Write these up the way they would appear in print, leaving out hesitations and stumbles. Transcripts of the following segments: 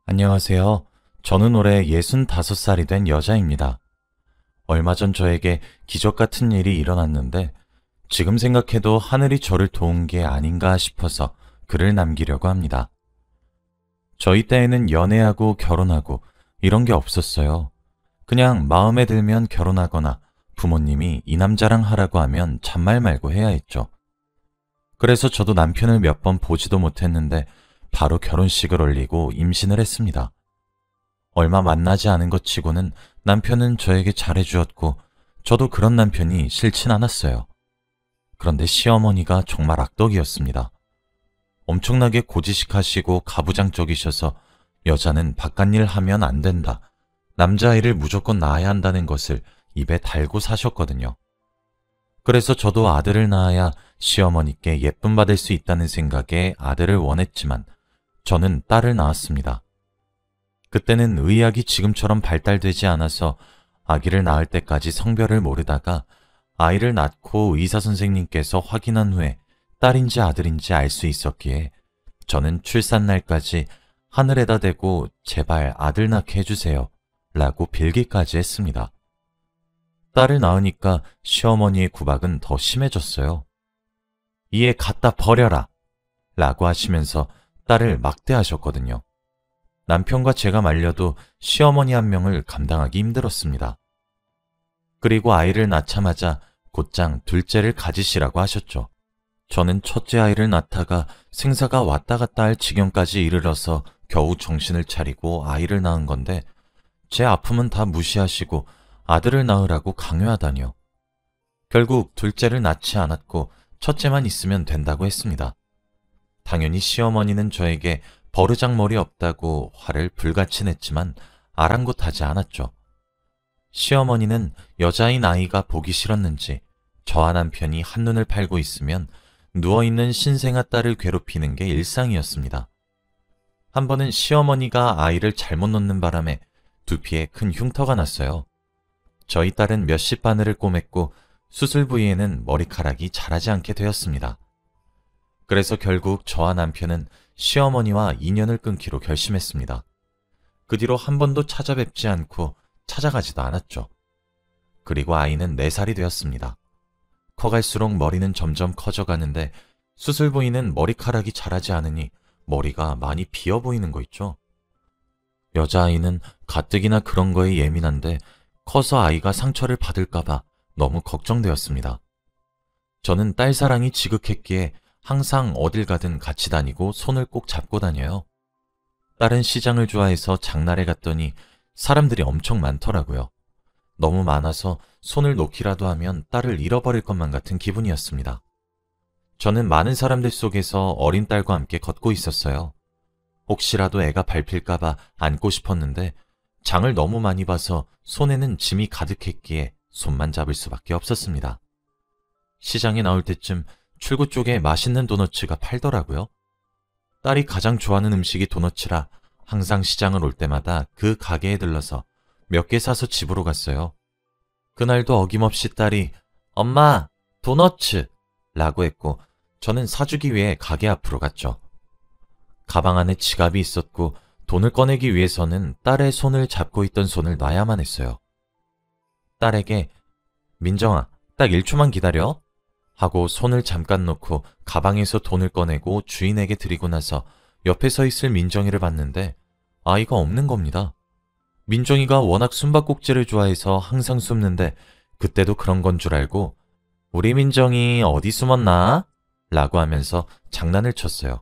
안녕하세요. 저는 올해 65살이 된 여자입니다. 얼마 전 저에게 기적 같은 일이 일어났는데 지금 생각해도 하늘이 저를 도운 게 아닌가 싶어서 글을 남기려고 합니다. 저희 때에는 연애하고 결혼하고 이런 게 없었어요. 그냥 마음에 들면 결혼하거나 부모님이 이 남자랑 하라고 하면 잔말 말고 해야 했죠. 그래서 저도 남편을 몇 번 보지도 못했는데 바로 결혼식을 올리고 임신을 했습니다. 얼마 만나지 않은 것 치고는 남편은 저에게 잘해주었고 저도 그런 남편이 싫진 않았어요. 그런데 시어머니가 정말 악덕이었습니다. 엄청나게 고지식하시고 가부장적이셔서 여자는 바깥일 하면 안 된다. 남자아이를 무조건 낳아야 한다는 것을 입에 달고 사셨거든요. 그래서 저도 아들을 낳아야 시어머니께 예쁨 받을 수 있다는 생각에 아들을 원했지만 저는 딸을 낳았습니다. 그때는 의학이 지금처럼 발달되지 않아서 아기를 낳을 때까지 성별을 모르다가 아이를 낳고 의사 선생님께서 확인한 후에 딸인지 아들인지 알 수 있었기에 저는 출산날까지 하늘에다 대고 제발 아들 낳게 해주세요 라고 빌기까지 했습니다. 딸을 낳으니까 시어머니의 구박은 더 심해졌어요. 이에 갖다 버려라 라고 하시면서 딸을 막대하셨거든요. 남편과 제가 말려도 시어머니 한 명을 감당하기 힘들었습니다. 그리고 아이를 낳자마자 곧장 둘째를 가지시라고 하셨죠. 저는 첫째 아이를 낳다가 생사가 왔다 갔다 할 지경까지 이르러서 겨우 정신을 차리고 아이를 낳은 건데 제 아픔은 다 무시하시고 아들을 낳으라고 강요하다니요. 결국 둘째를 낳지 않았고 첫째만 있으면 된다고 했습니다. 당연히 시어머니는 저에게 버르장머리 없다고 화를 불같이 냈지만 아랑곳하지 않았죠. 시어머니는 여자인 아이가 보기 싫었는지 저와 남편이 한눈을 팔고 있으면 누워있는 신생아 딸을 괴롭히는 게 일상이었습니다. 한 번은 시어머니가 아이를 잘못 놓는 바람에 두피에 큰 흉터가 났어요. 저희 딸은 몇십 바늘을 꼬맸고 수술 부위에는 머리카락이 자라지 않게 되었습니다. 그래서 결국 저와 남편은 시어머니와 인연을 끊기로 결심했습니다. 그 뒤로 한 번도 찾아뵙지 않고 찾아가지도 않았죠. 그리고 아이는 4살이 되었습니다. 커갈수록 머리는 점점 커져가는데 수술 부위는 머리카락이 자라지 않으니 머리가 많이 비어 보이는 거 있죠. 여자아이는 가뜩이나 그런 거에 예민한데 커서 아이가 상처를 받을까봐 너무 걱정되었습니다. 저는 딸 사랑이 지극했기에 항상 어딜 가든 같이 다니고 손을 꼭 잡고 다녀요. 딸은 시장을 좋아해서 장날에 갔더니 사람들이 엄청 많더라고요. 너무 많아서 손을 놓기라도 하면 딸을 잃어버릴 것만 같은 기분이었습니다. 저는 많은 사람들 속에서 어린 딸과 함께 걷고 있었어요. 혹시라도 애가 밟힐까봐 안고 싶었는데 장을 너무 많이 봐서 손에는 짐이 가득했기에 손만 잡을 수밖에 없었습니다. 시장에 나올 때쯤 출구 쪽에 맛있는 도너츠가 팔더라고요. 딸이 가장 좋아하는 음식이 도너츠라 항상 시장을 올 때마다 그 가게에 들러서 몇 개 사서 집으로 갔어요. 그날도 어김없이 딸이 엄마, 도너츠! 라고 했고 저는 사주기 위해 가게 앞으로 갔죠. 가방 안에 지갑이 있었고 돈을 꺼내기 위해서는 딸의 손을 잡고 있던 손을 놔야만 했어요. 딸에게 민정아, 딱 1초만 기다려 하고 손을 잠깐 놓고 가방에서 돈을 꺼내고 주인에게 드리고 나서 옆에 서 있을 민정이를 봤는데 아이가 없는 겁니다. 민정이가 워낙 숨바꼭질을 좋아해서 항상 숨는데 그때도 그런 건 줄 알고 우리 민정이 어디 숨었나? 라고 하면서 장난을 쳤어요.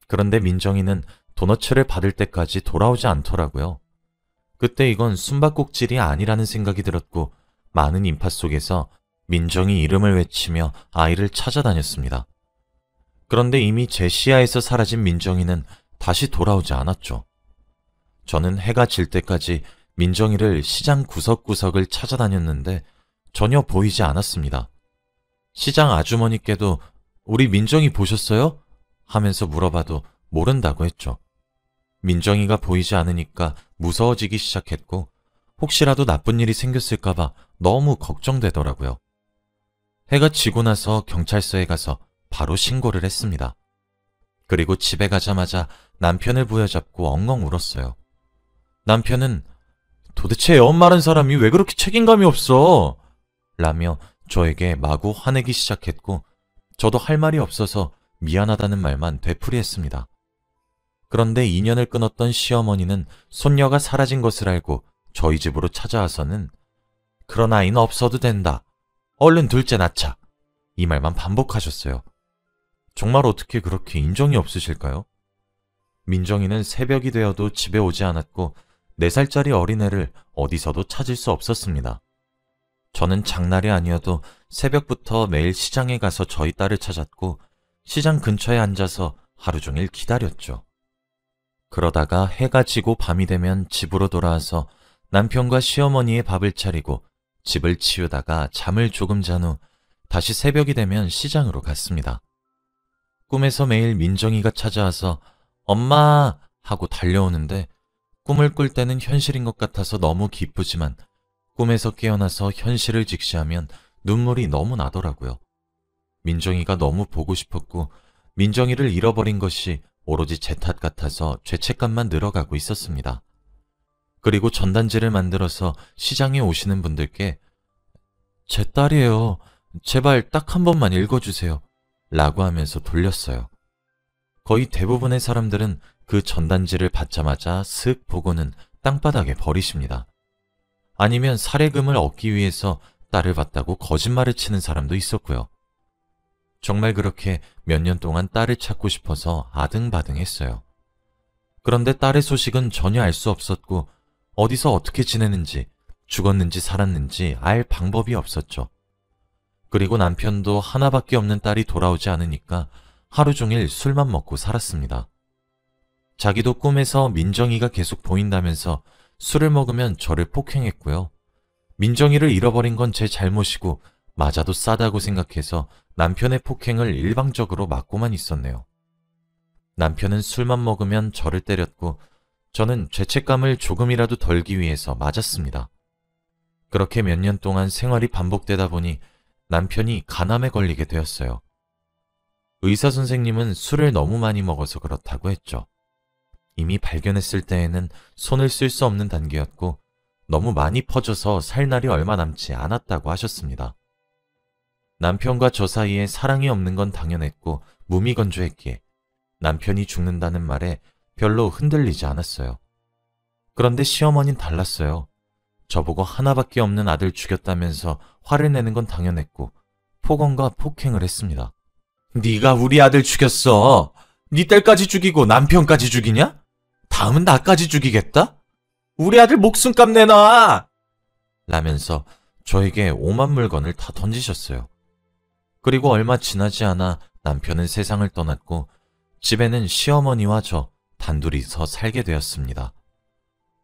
그런데 민정이는 도너츠를 받을 때까지 돌아오지 않더라고요. 그때 이건 숨바꼭질이 아니라는 생각이 들었고 많은 인파 속에서 민정이 이름을 외치며 아이를 찾아다녔습니다. 그런데 이미 제 시야에서 사라진 민정이는 다시 돌아오지 않았죠. 저는 해가 질 때까지 민정이를 시장 구석구석을 찾아다녔는데 전혀 보이지 않았습니다. 시장 아주머니께도 우리 민정이 보셨어요? 하면서 물어봐도 모른다고 했죠. 민정이가 보이지 않으니까 무서워지기 시작했고 혹시라도 나쁜 일이 생겼을까봐 너무 걱정되더라고요. 해가 지고 나서 경찰서에 가서 바로 신고를 했습니다. 그리고 집에 가자마자 남편을 부여잡고 엉엉 울었어요. 남편은 도대체 애 엄마란 사람이 왜 그렇게 책임감이 없어? 라며 저에게 마구 화내기 시작했고 저도 할 말이 없어서 미안하다는 말만 되풀이했습니다. 그런데 인연을 끊었던 시어머니는 손녀가 사라진 것을 알고 저희 집으로 찾아와서는 그런 아이는 없어도 된다. 얼른 둘째 낳자. 이 말만 반복하셨어요. 정말 어떻게 그렇게 인정이 없으실까요? 민정이는 새벽이 되어도 집에 오지 않았고 4살짜리 어린애를 어디서도 찾을 수 없었습니다. 저는 장날이 아니어도 새벽부터 매일 시장에 가서 저희 딸을 찾았고 시장 근처에 앉아서 하루 종일 기다렸죠. 그러다가 해가 지고 밤이 되면 집으로 돌아와서 남편과 시어머니의 밥을 차리고 집을 치우다가 잠을 조금 잔 후 다시 새벽이 되면 시장으로 갔습니다. 꿈에서 매일 민정이가 찾아와서 엄마 하고 달려오는데 꿈을 꿀 때는 현실인 것 같아서 너무 기쁘지만 꿈에서 깨어나서 현실을 직시하면 눈물이 너무 나더라고요. 민정이가 너무 보고 싶었고 민정이를 잃어버린 것이 오로지 제 탓 같아서 죄책감만 늘어가고 있었습니다. 그리고 전단지를 만들어서 시장에 오시는 분들께 제 딸이에요. 제발 딱 한 번만 읽어주세요. 라고 하면서 돌렸어요. 거의 대부분의 사람들은 그 전단지를 받자마자 슥 보고는 땅바닥에 버리십니다. 아니면 사례금을 얻기 위해서 딸을 봤다고 거짓말을 치는 사람도 있었고요. 정말 그렇게 몇 년 동안 딸을 찾고 싶어서 아등바등했어요. 그런데 딸의 소식은 전혀 알 수 없었고 어디서 어떻게 지내는지 죽었는지 살았는지 알 방법이 없었죠. 그리고 남편도 하나밖에 없는 딸이 돌아오지 않으니까 하루 종일 술만 먹고 살았습니다. 자기도 꿈에서 민정이가 계속 보인다면서 술을 먹으면 저를 폭행했고요. 민정이를 잃어버린 건 제 잘못이고 맞아도 싸다고 생각해서 남편의 폭행을 일방적으로 맞고만 있었네요. 남편은 술만 먹으면 저를 때렸고 저는 죄책감을 조금이라도 덜기 위해서 맞았습니다. 그렇게 몇 년 동안 생활이 반복되다 보니 남편이 간암에 걸리게 되었어요. 의사 선생님은 술을 너무 많이 먹어서 그렇다고 했죠. 이미 발견했을 때에는 손을 쓸 수 없는 단계였고 너무 많이 퍼져서 살 날이 얼마 남지 않았다고 하셨습니다. 남편과 저 사이에 사랑이 없는 건 당연했고 무미건조했기에 남편이 죽는다는 말에 별로 흔들리지 않았어요. 그런데 시어머니는 달랐어요. 저보고 하나밖에 없는 아들 죽였다면서 화를 내는 건 당연했고 폭언과 폭행을 했습니다. 네가 우리 아들 죽였어. 네 딸까지 죽이고 남편까지 죽이냐? 다음은 나까지 죽이겠다? 우리 아들 목숨값 내놔! 라면서 저에게 오만 물건을 다 던지셨어요. 그리고 얼마 지나지 않아 남편은 세상을 떠났고 집에는 시어머니와 저 단둘이서 살게 되었습니다.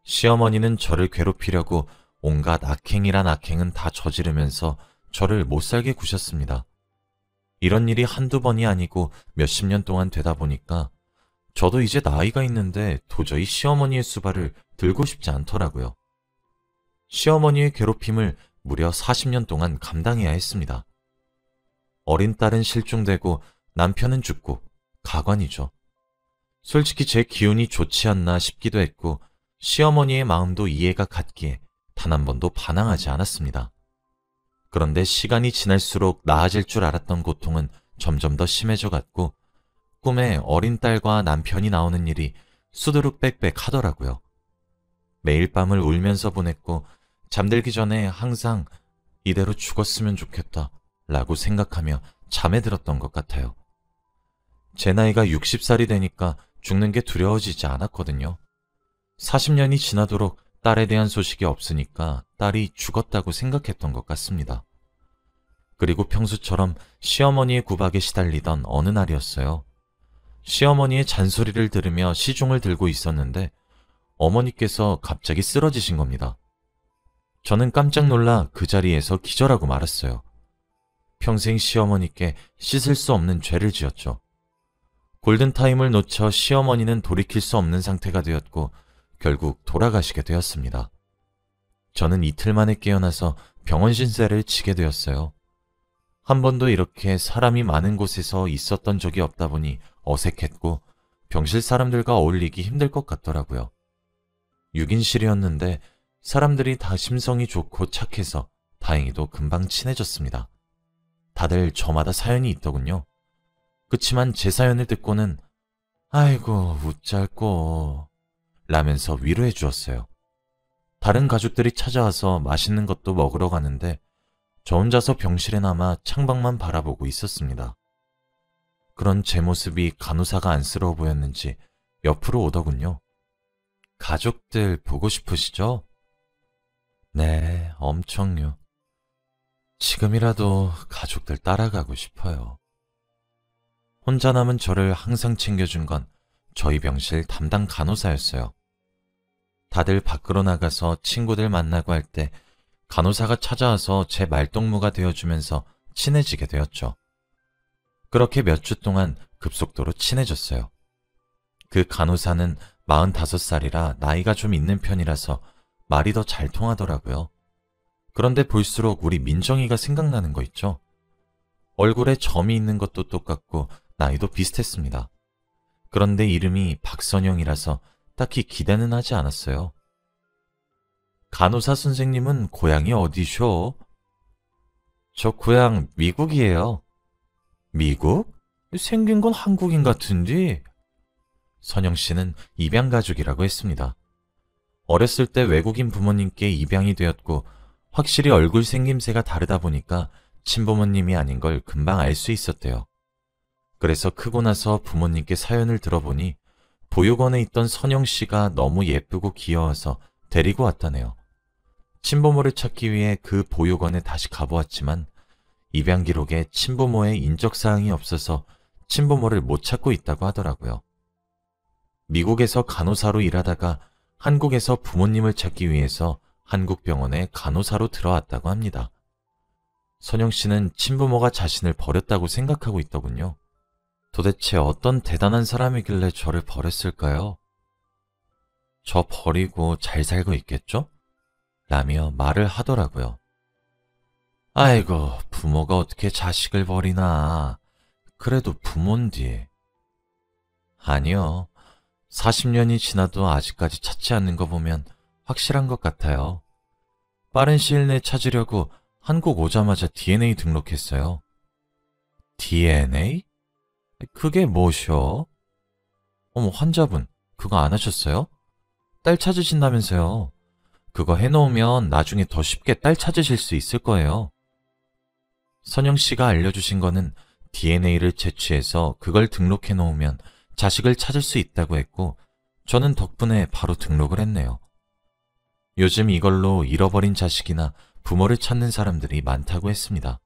시어머니는 저를 괴롭히려고 온갖 악행이란 악행은 다 저지르면서 저를 못살게 구셨습니다. 이런 일이 한두 번이 아니고 몇십 년 동안 되다 보니까 저도 이제 나이가 있는데 도저히 시어머니의 수발을 들고 싶지 않더라고요. 시어머니의 괴롭힘을 무려 40년 동안 감당해야 했습니다. 어린 딸은 실종되고 남편은 죽고 가관이죠. 솔직히 제 기운이 좋지 않나 싶기도 했고 시어머니의 마음도 이해가 갔기에 단 한 번도 반항하지 않았습니다. 그런데 시간이 지날수록 나아질 줄 알았던 고통은 점점 더 심해져 갔고 꿈에 어린 딸과 남편이 나오는 일이 수두룩 빽빽 하더라고요. 매일 밤을 울면서 보냈고 잠들기 전에 항상 이대로 죽었으면 좋겠다 라고 생각하며 잠에 들었던 것 같아요. 제 나이가 60살이 되니까 죽는 게 두려워지지 않았거든요. 40년이 지나도록 딸에 대한 소식이 없으니까 딸이 죽었다고 생각했던 것 같습니다. 그리고 평소처럼 시어머니의 구박에 시달리던 어느 날이었어요. 시어머니의 잔소리를 들으며 시중을 들고 있었는데 어머니께서 갑자기 쓰러지신 겁니다. 저는 깜짝 놀라 그 자리에서 기절하고 말았어요. 평생 시어머니께 씻을 수 없는 죄를 지었죠. 골든타임을 놓쳐 시어머니는 돌이킬 수 없는 상태가 되었고 결국 돌아가시게 되었습니다. 저는 이틀 만에 깨어나서 병원 신세를 지게 되었어요. 한 번도 이렇게 사람이 많은 곳에서 있었던 적이 없다 보니 어색했고 병실 사람들과 어울리기 힘들 것 같더라고요. 6인실이었는데 사람들이 다 심성이 좋고 착해서 다행히도 금방 친해졌습니다. 다들 저마다 사연이 있더군요. 그치만 제 사연을 듣고는 아이고 웃잘꼬 라면서 위로해 주었어요. 다른 가족들이 찾아와서 맛있는 것도 먹으러 가는데 저 혼자서 병실에 남아 창밖만 바라보고 있었습니다. 그런 제 모습이 간호사가 안쓰러워 보였는지 옆으로 오더군요. 가족들 보고 싶으시죠? 네, 엄청요. 지금이라도 가족들 따라가고 싶어요. 혼자 남은 저를 항상 챙겨준 건 저희 병실 담당 간호사였어요. 다들 밖으로 나가서 친구들 만나고 할 때 간호사가 찾아와서 제 말동무가 되어주면서 친해지게 되었죠. 그렇게 몇 주 동안 급속도로 친해졌어요. 그 간호사는 45살이라 나이가 좀 있는 편이라서 말이 더 잘 통하더라고요. 그런데 볼수록 우리 민정이가 생각나는 거 있죠? 얼굴에 점이 있는 것도 똑같고 나이도 비슷했습니다. 그런데 이름이 박선영이라서 딱히 기대는 하지 않았어요. 간호사 선생님은 고향이 어디쇼? 저 고향 미국이에요. 미국? 생긴 건 한국인 같은데? 선영 씨는 입양 가족이라고 했습니다. 어렸을 때 외국인 부모님께 입양이 되었고 확실히 얼굴 생김새가 다르다 보니까 친부모님이 아닌 걸 금방 알 수 있었대요. 그래서 크고 나서 부모님께 사연을 들어보니 보육원에 있던 선영 씨가 너무 예쁘고 귀여워서 데리고 왔다네요. 친부모를 찾기 위해 그 보육원에 다시 가보았지만 입양 기록에 친부모의 인적사항이 없어서 친부모를 못 찾고 있다고 하더라고요. 미국에서 간호사로 일하다가 한국에서 부모님을 찾기 위해서 한국 병원에 간호사로 들어왔다고 합니다. 선영 씨는 친부모가 자신을 버렸다고 생각하고 있더군요. 도대체 어떤 대단한 사람이길래 저를 버렸을까요? 저 버리고 잘 살고 있겠죠? 라며 말을 하더라고요. 아이고, 부모가 어떻게 자식을 버리나. 그래도 부모인디. 아니요. 40년이 지나도 아직까지 찾지 않는 거 보면 확실한 것 같아요. 빠른 시일 내에 찾으려고 한국 오자마자 DNA 등록했어요. DNA? 그게 뭐셔? 어머, 환자분, 그거 안 하셨어요? 딸 찾으신다면서요. 그거 해놓으면 나중에 더 쉽게 딸 찾으실 수 있을 거예요. 선영 씨가 알려주신 거는 DNA를 채취해서 그걸 등록해 놓으면 자식을 찾을 수 있다고 했고 저는 덕분에 바로 등록을 했네요. 요즘 이걸로 잃어버린 자식이나 부모를 찾는 사람들이 많다고 했습니다.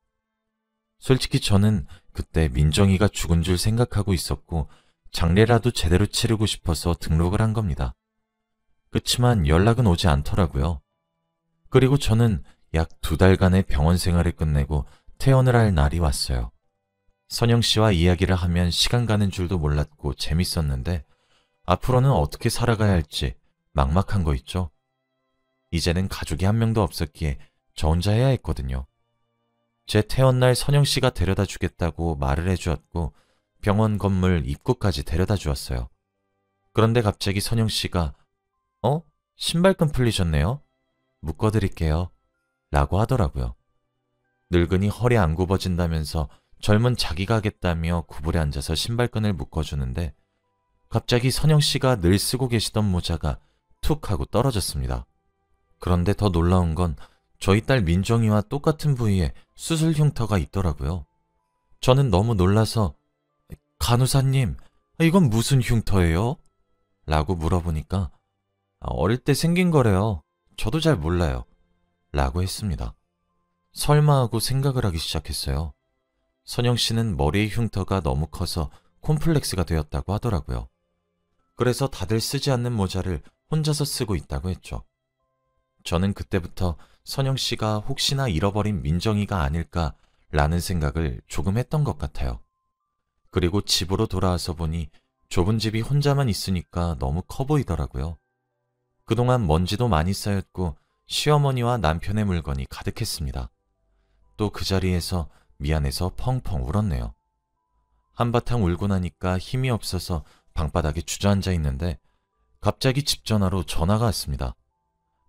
솔직히 저는 그때 민정이가 죽은 줄 생각하고 있었고 장례라도 제대로 치르고 싶어서 등록을 한 겁니다. 그치만 연락은 오지 않더라고요. 그리고 저는 약 2달간의 병원 생활을 끝내고 퇴원을 할 날이 왔어요. 선영 씨와 이야기를 하면 시간 가는 줄도 몰랐고 재밌었는데 앞으로는 어떻게 살아가야 할지 막막한 거 있죠. 이제는 가족이 한 명도 없었기에 저 혼자 해야 했거든요. 제 퇴원날 선영 씨가 데려다 주겠다고 말을 해주었고 병원 건물 입구까지 데려다 주었어요. 그런데 갑자기 선영 씨가 신발끈 풀리셨네요? 묶어드릴게요. 라고 하더라고요. 늙은이 허리 안 굽어진다면서 젊은 자기가 하겠다며 구불에 앉아서 신발끈을 묶어주는데 갑자기 선영 씨가 늘 쓰고 계시던 모자가 툭 하고 떨어졌습니다. 그런데 더 놀라운 건 저희 딸 민정이와 똑같은 부위에 수술 흉터가 있더라고요. 저는 너무 놀라서 간호사님, 이건 무슨 흉터예요? 라고 물어보니까 어릴 때 생긴 거래요. 저도 잘 몰라요. 라고 했습니다. 설마 하고 생각을 하기 시작했어요. 선영 씨는 머리의 흉터가 너무 커서 콤플렉스가 되었다고 하더라고요. 그래서 다들 쓰지 않는 모자를 혼자서 쓰고 있다고 했죠. 저는 그때부터 선영 씨가 혹시나 잃어버린 민정이가 아닐까라는 생각을 조금 했던 것 같아요. 그리고 집으로 돌아와서 보니 좁은 집이 혼자만 있으니까 너무 커 보이더라고요. 그동안 먼지도 많이 쌓였고 시어머니와 남편의 물건이 가득했습니다. 또 그 자리에서 미안해서 펑펑 울었네요. 한바탕 울고 나니까 힘이 없어서 방바닥에 주저앉아 있는데 갑자기 집 전화로 전화가 왔습니다.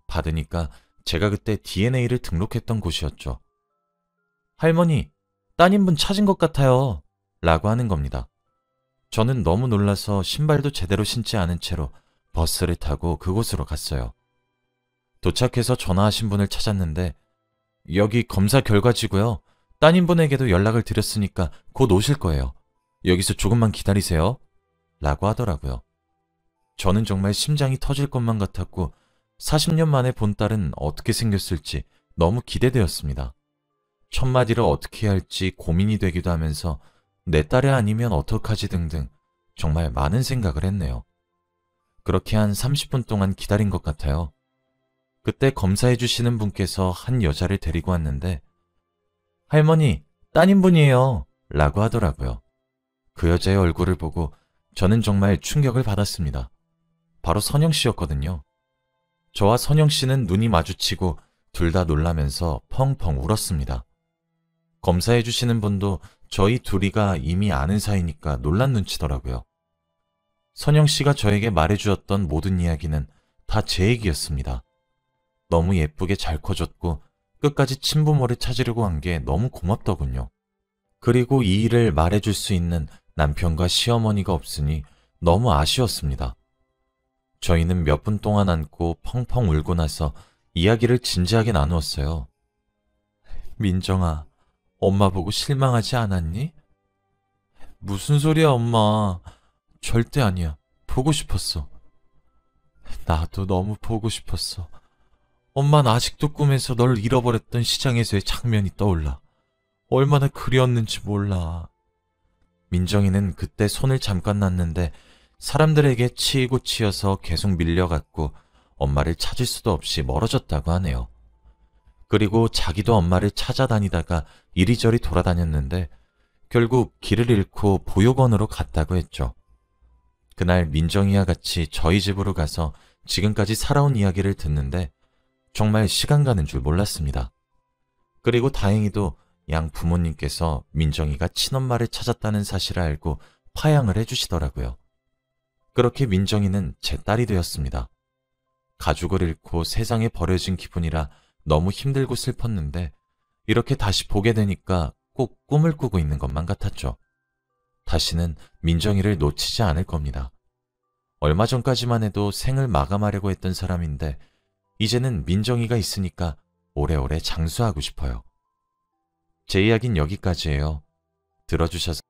받으니까 제가 그때 DNA를 등록했던 곳이었죠. 할머니, 따님분 찾은 것 같아요. 라고 하는 겁니다. 저는 너무 놀라서 신발도 제대로 신지 않은 채로 버스를 타고 그곳으로 갔어요. 도착해서 전화하신 분을 찾았는데 여기 검사 결과지고요. 따님분에게도 연락을 드렸으니까 곧 오실 거예요. 여기서 조금만 기다리세요. 라고 하더라고요. 저는 정말 심장이 터질 것만 같았고 40년 만에 본 딸은 어떻게 생겼을지 너무 기대되었습니다. 첫 마디를 어떻게 해야 할지 고민이 되기도 하면서 내 딸이 아니면 어떡하지 등등 정말 많은 생각을 했네요. 그렇게 한 30분 동안 기다린 것 같아요. 그때 검사해 주시는 분께서 한 여자를 데리고 왔는데 할머니, 따님분이에요. 라고 하더라고요. 그 여자의 얼굴을 보고 저는 정말 충격을 받았습니다. 바로 선영 씨였거든요. 저와 선영 씨는 눈이 마주치고 둘 다 놀라면서 펑펑 울었습니다. 검사해 주시는 분도 저희 둘이가 이미 아는 사이니까 놀란 눈치더라고요. 선영 씨가 저에게 말해주었던 모든 이야기는 다 제 얘기였습니다. 너무 예쁘게 잘 커졌고 끝까지 친부모를 찾으려고 한 게 너무 고맙더군요. 그리고 이 일을 말해줄 수 있는 남편과 시어머니가 없으니 너무 아쉬웠습니다. 저희는 몇 분 동안 안고 펑펑 울고 나서 이야기를 진지하게 나누었어요. 민정아, 엄마 보고 실망하지 않았니? 무슨 소리야, 엄마. 절대 아니야. 보고 싶었어. 나도 너무 보고 싶었어. 엄마는 아직도 꿈에서 널 잃어버렸던 시장에서의 장면이 떠올라. 얼마나 그리웠는지 몰라. 민정이는 그때 손을 잠깐 놨는데 사람들에게 치이고 치여서 계속 밀려갔고 엄마를 찾을 수도 없이 멀어졌다고 하네요. 그리고 자기도 엄마를 찾아다니다가 이리저리 돌아다녔는데 결국 길을 잃고 보육원으로 갔다고 했죠. 그날 민정이와 같이 저희 집으로 가서 지금까지 살아온 이야기를 듣는데 정말 시간 가는 줄 몰랐습니다. 그리고 다행히도 양 부모님께서 민정이가 친엄마를 찾았다는 사실을 알고 파양을 해주시더라고요. 그렇게 민정이는 제 딸이 되었습니다. 가족을 잃고 세상에 버려진 기분이라 너무 힘들고 슬펐는데 이렇게 다시 보게 되니까 꼭 꿈을 꾸고 있는 것만 같았죠. 다시는 민정이를 놓치지 않을 겁니다. 얼마 전까지만 해도 생을 마감하려고 했던 사람인데 이제는 민정이가 있으니까 오래오래 장수하고 싶어요. 제 이야기는 여기까지예요. 들어주셔서